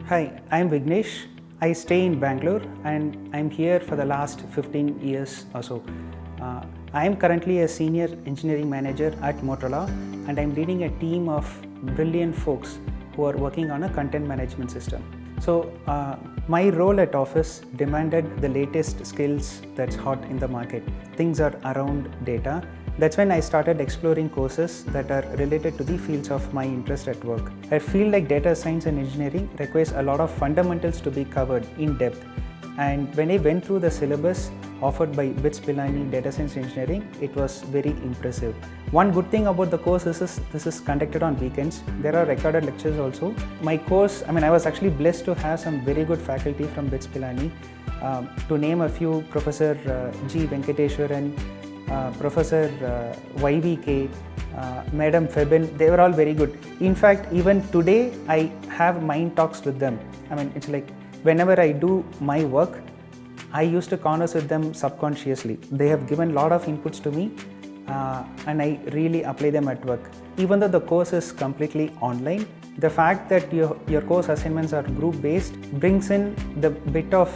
Hi, I'm Vignesh. I stay in Bangalore and I'm here for the last 15 years or so. I am currently a senior engineering manager at Motorola and I'm leading a team of brilliant folks who are working on a content management system. So my role at office demanded the latest skills that's hot in the market. Things are around data. That's when I started exploring courses that are related to the fields of my interest at work. I feel like data science and engineering requires a lot of fundamentals to be covered in depth. And when I went through the syllabus offered by BITS Pilani Data Science Engineering, it was very impressive. One good thing about the course is this is conducted on weekends. There are recorded lectures also. My course, I was actually blessed to have some very good faculty from BITS Pilani. To name a few, Professor G. Venkateshwaran, Professor YVK, Madam Febin, they were all very good. In fact, even today I have mind talks with them. It's like whenever I do my work, I used to converse with them subconsciously. They have given a lot of inputs to me and I really apply them at work. Even though the course is completely online, the fact that your course assignments are group based brings in the bit of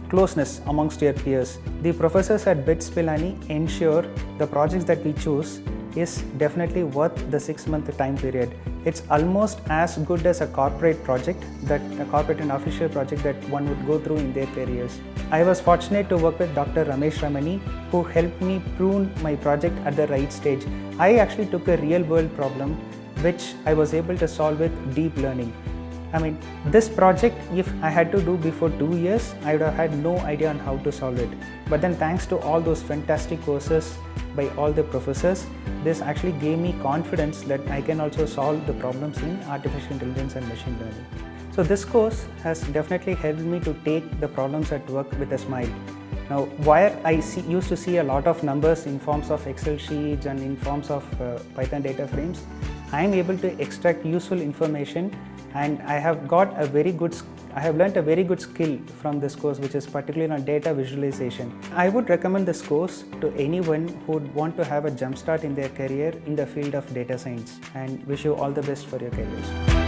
closeness amongst your peers. The professors at BITS Pilani ensure the projects that we choose is definitely worth the 6-month time period. It's almost as good as a corporate project, that a corporate and official project that one would go through in their careers. I was fortunate to work with Dr. Ramesh Ramani, who helped me prune my project at the right stage. I actually took a real world problem which I was able to solve with deep learning. This project, if I had to do before 2 years, I would have had no idea on how to solve it. But then thanks to all those fantastic courses by all the professors, this actually gave me confidence that I can also solve the problems in artificial intelligence and machine learning. So this course has definitely helped me to take the problems at work with a smile. Now, where I used to see a lot of numbers in forms of Excel sheets and in forms of Python data frames, I am able to extract useful information, and I have learned a very good skill from this course, which is particularly on data visualization. I would recommend this course to anyone who would want to have a jump start in their career in the field of data science, and wish you all the best for your careers.